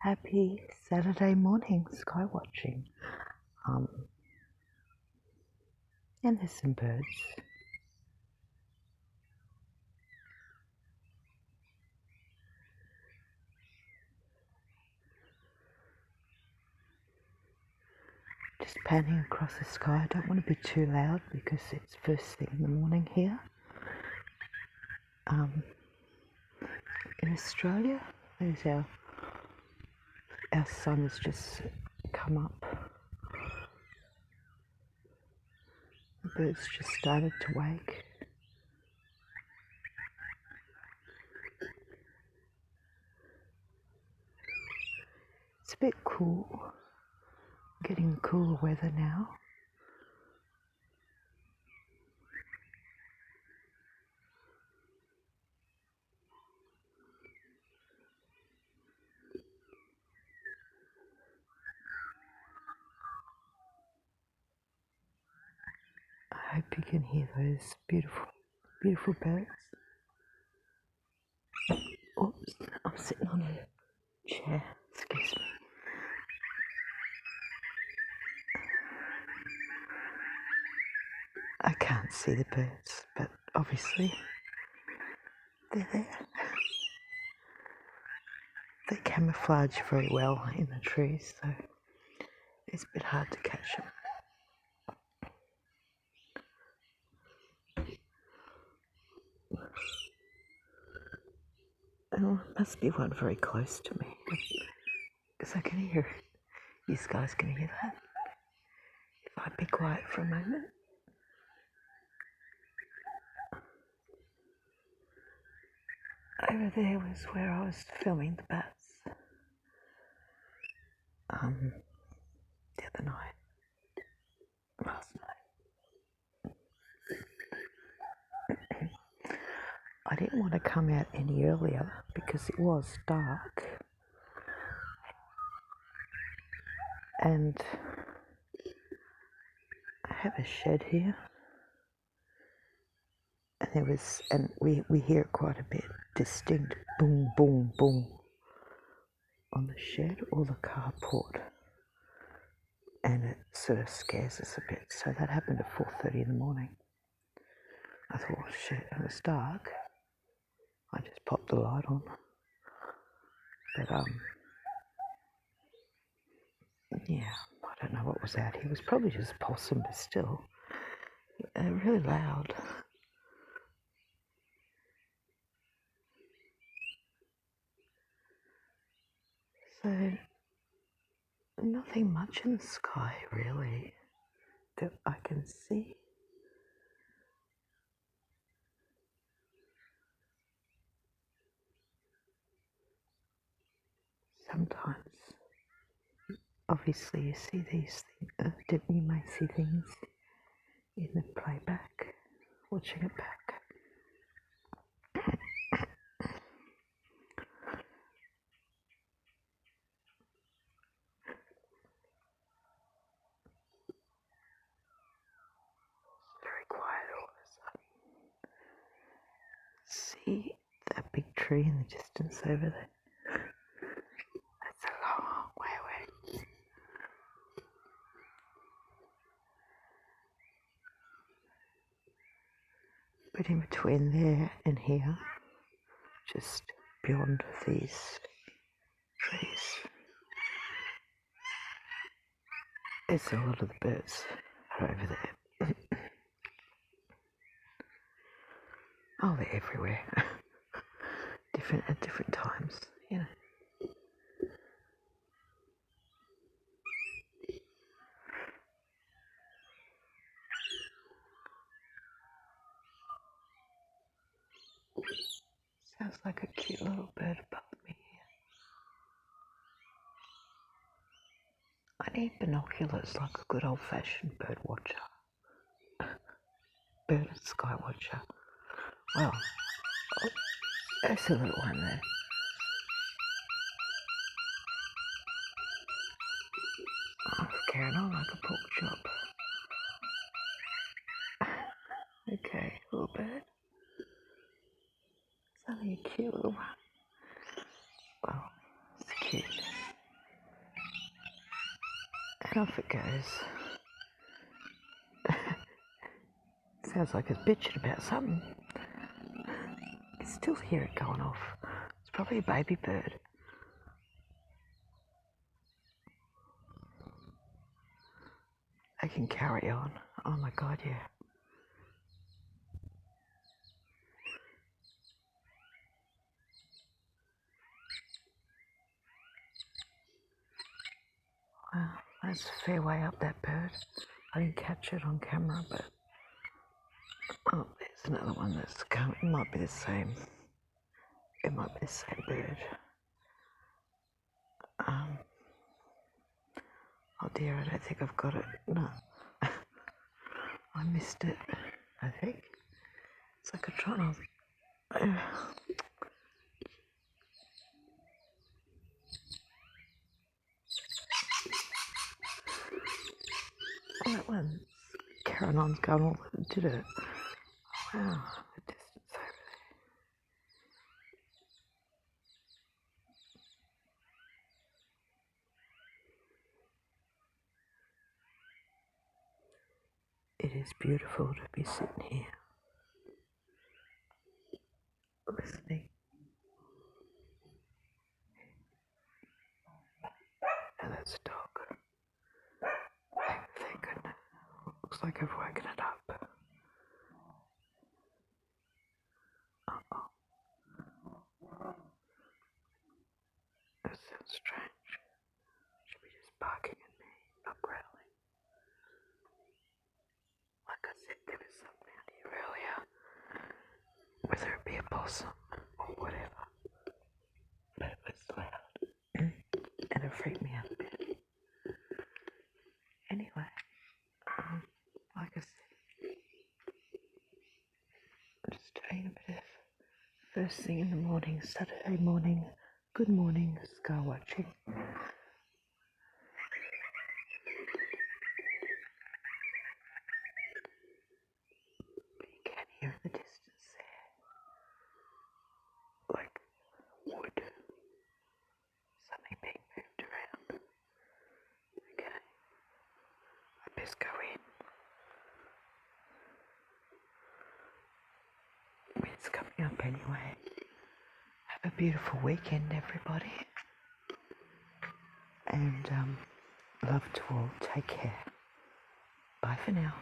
Happy Saturday morning, Skywatching. And there's some birds. Just panning across the sky. I don't want to be too loud because it's first thing in the morning here. In Australia, there's our sun has just come up. The birds just started to wake. It's a bit cool, getting cooler weather now. I hope you can hear those beautiful, beautiful birds. Oops, I'm sitting on a chair, excuse me. I can't see the birds, but obviously they're there. They camouflage very well in the trees, so it's a bit hard to catch them. Oh, must be one very close to me, because I can hear it. You guys can hear that? If I be quiet for a moment. Over there was where I was filming the bats the other night, last night. I didn't want to come out any earlier because it was dark, and I have a shed here, and we hear it quite a bit, distinct boom, boom, boom on the shed or the carport, and it sort of scares us a bit. So that happened at 4:30 in the morning. I thought, oh shit, it was dark. I just popped the light on, but yeah, I don't know what was out here. It was probably just a possum, but still, really loud. So nothing much in the sky really that I can see. Sometimes, obviously, you see these things. You may see things in the playback, watching it back. Very quiet all of a sudden. See that big tree in the distance over there? That's a long way away. But in between there and here, just beyond these trees, there's a lot of the birds are over there. Oh, they're everywhere. At different times, you know. Sounds like a cute little bird above me here. I need binoculars like a good old-fashioned bird watcher. Bird and sky watcher. Well, oh, there's a little one there. Oh, it's carrying on like a pork chop. Okay, little bird. It's only a cute little one. Well, it's cute. off it goes. Sounds like it's bitching about something. I can still hear it going off. It's probably a baby bird. They can carry on. Oh my God, yeah. Wow, that's a fair way up, that bird. I didn't catch it on camera, but oh, there's another one that's coming. It might be the same. It might be the same bird. Oh dear, I don't think I've got it. No. I missed it, I think. It's like a trying to... Oh, that one. Carrying on's going all did it. Wow, the distance over there. It is beautiful to be sitting here, listening. And that's a dog. Thank goodness. Looks like I've woken it up. Uh-oh. That sounds strange. Should be just barking at me, not growling. Like I said, there was something out here earlier. Whether it be a possum or whatever. But it was loud. And it freaked me out a bit. Anyway, like I said, I'm just doing a bit of first thing in the morning, Saturday morning. Good morning, Skywatching. But you can hear in the distance there, like wood, something being moved around. Okay, I best go in. It's coming up anyway. Have a beautiful weekend, everybody. And love to all. Take care. Bye for now.